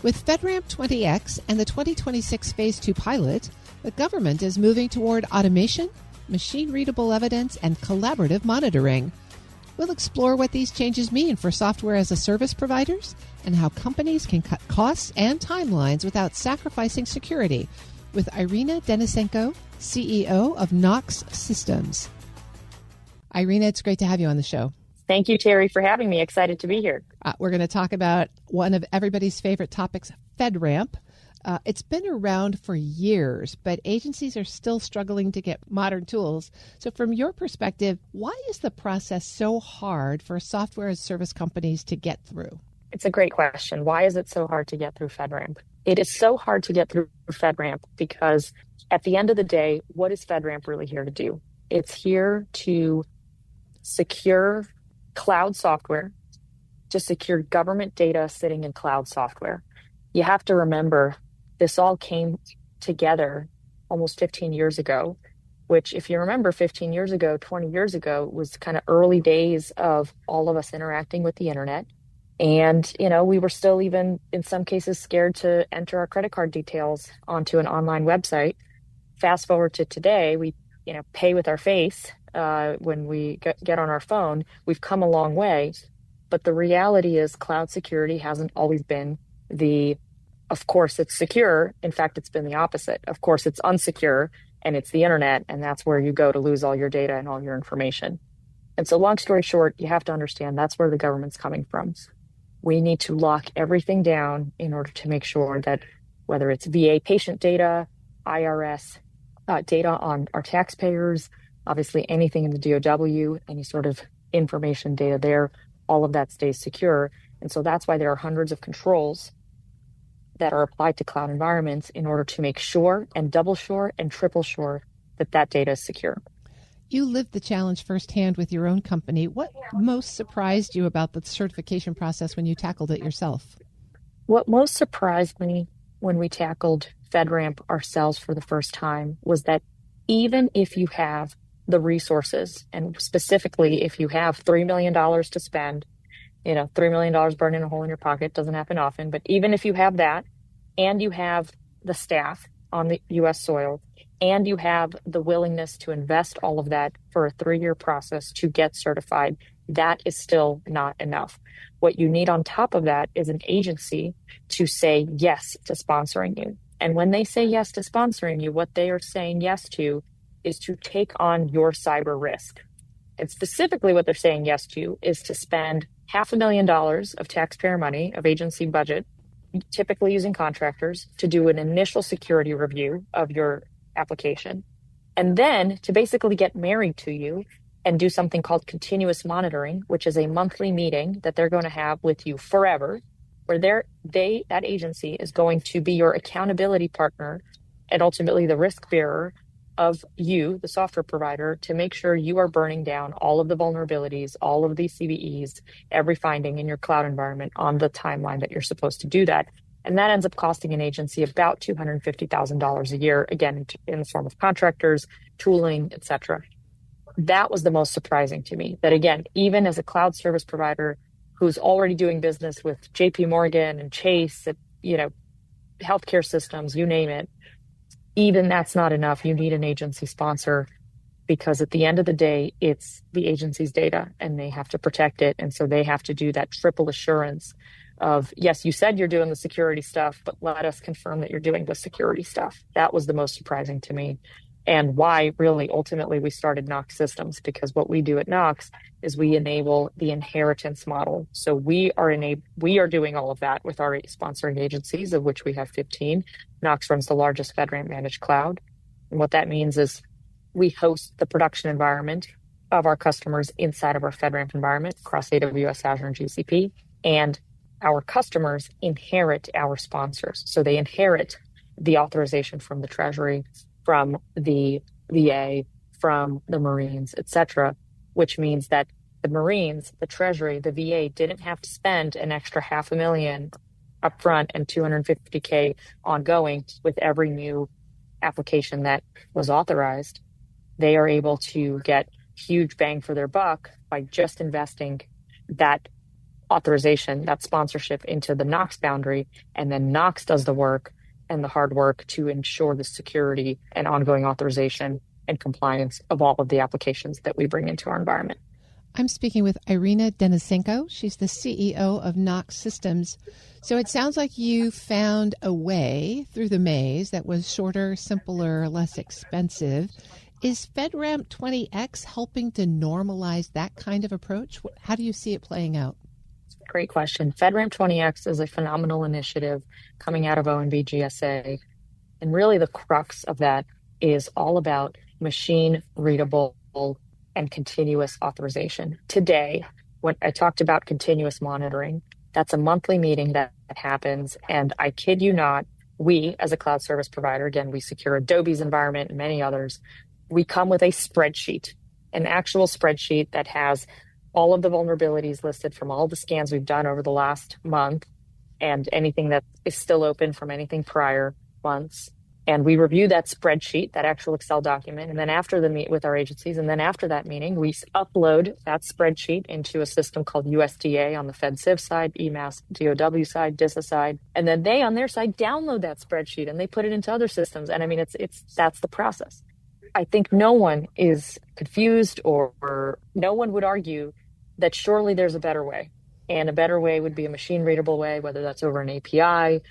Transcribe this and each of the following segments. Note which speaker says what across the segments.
Speaker 1: With FedRAMP 20X and the 2026 Phase 2 pilot, the government is moving toward automation, machine-readable evidence, and collaborative monitoring. We'll explore what these changes mean for software as a service providers and how companies can cut costs and timelines without sacrificing security with Irina Denisenko, CEO of Knox Systems. Irina, it's great to have you on the show.
Speaker 2: Thank you, Terry, for having me. Excited to be here.
Speaker 1: We're going to talk about one of everybody's favorite topics, FedRAMP. It's been around for years, but agencies are still struggling to get modern tools. So from your perspective, why is the process so hard for software as service companies to get through?
Speaker 2: It's a great question. Why is it so hard to get through FedRAMP? It is so hard to get through FedRAMP because at the end of the day, what is FedRAMP really here to do? It's here to secure cloud software, to secure government data sitting in cloud software. You have to remember, this all came together almost 15 years ago, which if you remember 15 years ago, 20 years ago, was kind of early days of all of us interacting with the internet. And, we were still even in some cases scared to enter our credit card details onto an online website. Fast forward to today, we, pay with our face when we get on our phone. We've come a long way. But the reality is cloud security hasn't always been of course, it's secure. In fact, it's been the opposite. Of course, it's unsecure, and it's the internet, and that's where you go to lose all your data and all your information. And so long story short, you have to understand that's where the government's coming from. We need to lock everything down in order to make sure that whether it's VA patient data, IRS data on our taxpayers, obviously anything in the DOW, any sort of information data there, all of that stays secure. And so that's why there are hundreds of controls that are applied to cloud environments in order to make sure and double sure and triple sure that data is secure.
Speaker 1: You lived the challenge firsthand with your own company. What most surprised you about the certification process when you tackled it yourself?
Speaker 2: What most surprised me when we tackled FedRAMP ourselves for the first time was that even if you have the resources, and specifically if you have $3 million to spend, $3 million burning a hole in your pocket doesn't happen often. But even if you have that, and you have the staff on the U.S. soil, and you have the willingness to invest all of that for a 3-year process to get certified, that is still not enough. What you need on top of that is an agency to say yes to sponsoring you. And when they say yes to sponsoring you, what they are saying yes to is to take on your cyber risk. And specifically what they're saying yes to is to spend $500,000 of taxpayer money, of agency budget, typically using contractors, to do an initial security review of your application. And then to basically get married to you and do something called continuous monitoring, which is a monthly meeting that they're going to have with you forever, where that agency is going to be your accountability partner and ultimately the risk bearer of you, the software provider, to make sure you are burning down all of the vulnerabilities, all of these CVEs, every finding in your cloud environment on the timeline that you're supposed to do that. And that ends up costing an agency about $250,000 a year, again, in the form of contractors, tooling, et cetera. That was the most surprising to me, that again, even as a cloud service provider who's already doing business with JP Morgan and Chase, healthcare systems, you name it, even that's not enough. You need an agency sponsor because at the end of the day, it's the agency's data and they have to protect it. And so they have to do that triple assurance of, yes, you said you're doing the security stuff, but let us confirm that you're doing the security stuff. That was the most surprising to me. And why really ultimately we started Knox Systems, because what we do at Knox is we enable the inheritance model. So we are doing all of that with our sponsoring agencies, of which we have 15. Knox runs the largest FedRAMP managed cloud. And what that means is we host the production environment of our customers inside of our FedRAMP environment across AWS, Azure, and GCP. And our customers inherit our sponsors. So they inherit the authorization from the Treasury, from the VA, from the Marines, et cetera, which means that the Marines, the Treasury, the VA didn't have to spend an extra $500,000 upfront and $250K ongoing with every new application that was authorized. They are able to get huge bang for their buck by just investing that authorization, that sponsorship into the Knox boundary, and then Knox does the work and the hard work to ensure the security and ongoing authorization and compliance of all of the applications that we bring into our environment.
Speaker 1: I'm speaking with Irina Denisenko. She's the CEO of Knox Systems. So it sounds like you found a way through the maze that was shorter, simpler, less expensive. Is FedRAMP 20X helping to normalize that kind of approach? How do you see it playing out?
Speaker 2: Great question. FedRAMP 20X is a phenomenal initiative coming out of OMB GSA. And really the crux of that is all about machine readable and continuous authorization. Today, when I talked about continuous monitoring, that's a monthly meeting that happens. And I kid you not, we as a cloud service provider, again, we secure Adobe's environment and many others, we come with a spreadsheet, an actual spreadsheet that has all of the vulnerabilities listed from all the scans we've done over the last month and anything that is still open from anything prior months. And we review that spreadsheet, that actual Excel document. And then after the meet with our agencies, and then after that meeting, we upload that spreadsheet into a system called USDA on the FedCiv side, EMAS, DOW side, DISA side. And then they on their side download that spreadsheet and they put it into other systems. And I mean, that's the process. I think no one is confused or no one would argue that surely there's a better way. And a better way would be a machine readable way, whether that's over an API,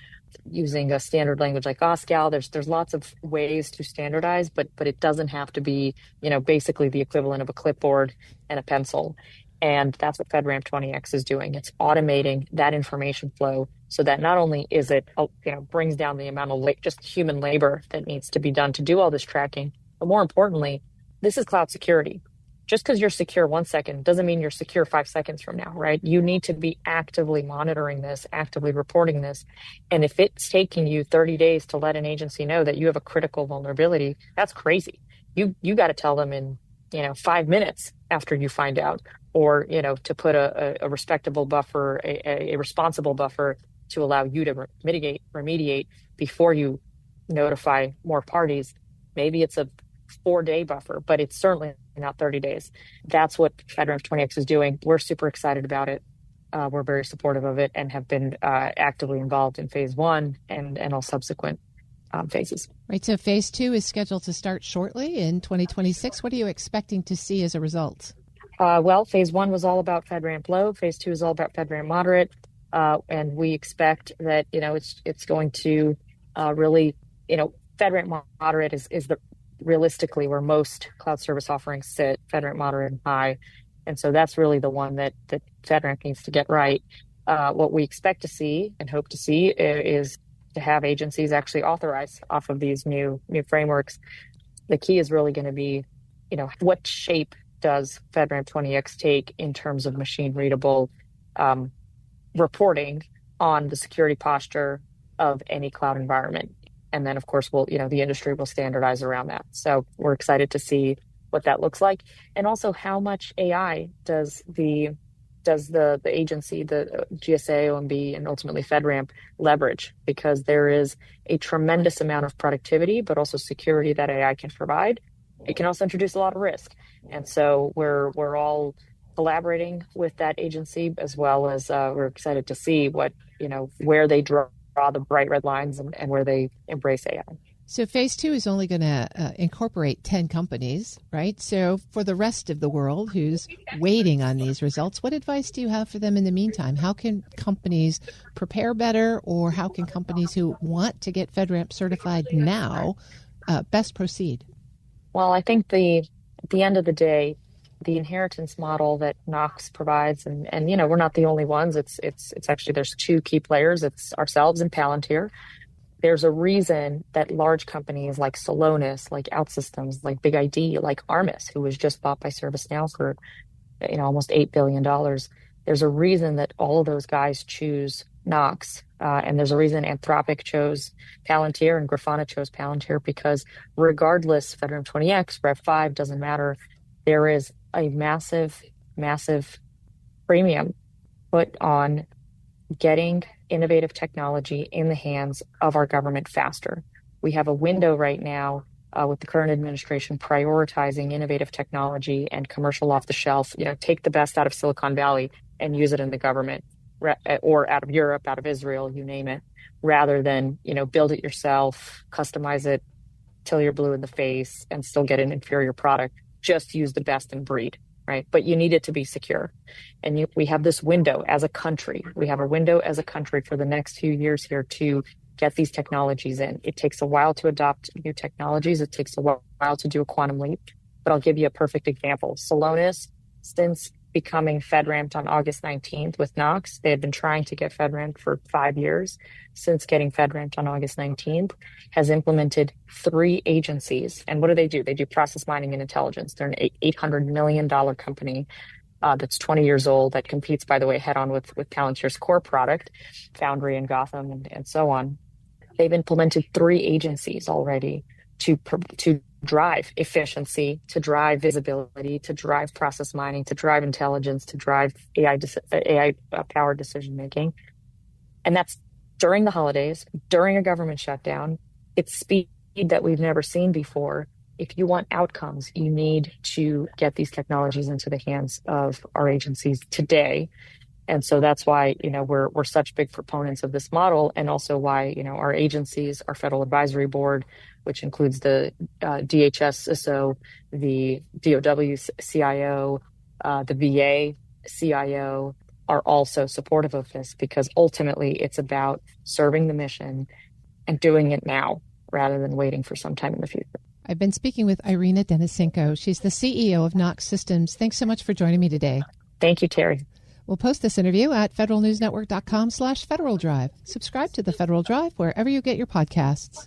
Speaker 2: using a standard language like OSCAL. There's lots of ways to standardize, but it doesn't have to be, basically the equivalent of a clipboard and a pencil. And that's what FedRAMP 20X is doing. It's automating that information flow so that not only is it, brings down the amount of just human labor that needs to be done to do all this tracking, but more importantly, this is cloud security. Just because you're secure 1 second doesn't mean you're secure 5 seconds from now, right? You need to be actively monitoring this, actively reporting this. And if it's taking you 30 days to let an agency know that you have a critical vulnerability, that's crazy. You got to tell them in, 5 minutes after you find out, or, to put a respectable buffer, a responsible buffer to allow you to remediate before you notify more parties. Maybe it's a 4-day buffer, but it's certainly not 30 days. That's what FedRAMP 20X is doing. We're super excited about it. We're very supportive of it and have been actively involved in phase 1 and all subsequent phases.
Speaker 1: Right. So phase 2 is scheduled to start shortly in 2026. What are you expecting to see as a result?
Speaker 2: Well, phase 1 was all about FedRAMP low. Phase 2 is all about FedRAMP moderate. And we expect that, it's going to really, FedRAMP moderate is the realistically where most cloud service offerings sit, FedRAMP moderate and high. And so that's really the one that FedRAMP needs to get right. What we expect to see and hope to see is to have agencies actually authorize off of these new frameworks. The key is really going to be, what shape does FedRAMP 20X take in terms of machine readable reporting on the security posture of any cloud environment. And then, of course, the industry will standardize around that. So we're excited to see what that looks like. And also how much AI does the agency, the GSA, OMB, and ultimately FedRAMP leverage, because there is a tremendous amount of productivity, but also security that AI can provide. It can also introduce a lot of risk. And so we're all collaborating with that agency, as well as we're excited to see where they draw the bright red lines and where they embrace AI.
Speaker 1: So phase 2 is only going to incorporate 10 companies, right? So for the rest of the world who's waiting on these results, what advice do you have for them in the meantime? How can companies prepare better, or how can companies who want to get FedRAMP certified now best proceed?
Speaker 2: Well, I think at the end of the day, the inheritance model that Knox provides, and we're not the only ones. It's actually, there's 2 key players. It's ourselves and Palantir. There's a reason that large companies like Celonis, like OutSystems, like Big ID, like Armis, who was just bought by ServiceNow for almost $8 billion. There's a reason that all of those guys choose Knox, and there's a reason Anthropic chose Palantir and Grafana chose Palantir, because regardless, FedRAMP 20X, Rev 5 doesn't matter. There is a massive, massive premium put on getting innovative technology in the hands of our government faster. We have a window right now with the current administration prioritizing innovative technology and commercial off the shelf, take the best out of Silicon Valley and use it in the government, or out of Europe, out of Israel, you name it, rather than, build it yourself, customize it till you're blue in the face and still get an inferior product. Just use the best in breed, right? But you need it to be secure. And we have this window as a country. We have a window as a country for the next few years here to get these technologies in. It takes a while to adopt new technologies. It takes a while to do a quantum leap. But I'll give you a perfect example. Celonis, since becoming FedRAMP on August 19th with Knox, they had been trying to get FedRAMP for 5 years. Since getting FedRAMP on August 19th, has implemented 3 agencies. And what do? They do process mining and intelligence. They're an $800 million company that's 20 years old, that competes, by the way, head on with Palantir's core product, Foundry and Gotham and so on. They've implemented 3 agencies already to drive efficiency, to drive visibility, to drive process mining, to drive intelligence, to drive AI powered decision making. And that's during the holidays, during a government shutdown. It's speed that we've never seen before. If you want outcomes, you need to get these technologies into the hands of our agencies today. And so that's why, we're such big proponents of this model, and also why, our agencies, our Federal Advisory Board, which includes the DHS CISO, the DOW CIO, the VA CIO, are also supportive of this, because ultimately it's about serving the mission and doing it now rather than waiting for some time in the future.
Speaker 1: I've been speaking with Irina Denisenko. She's the CEO of Knox Systems. Thanks so much for joining me today.
Speaker 2: Thank you, Terry.
Speaker 1: We'll post this interview at federalnewsnetwork.com/Federal Drive. Subscribe to the Federal Drive wherever you get your podcasts.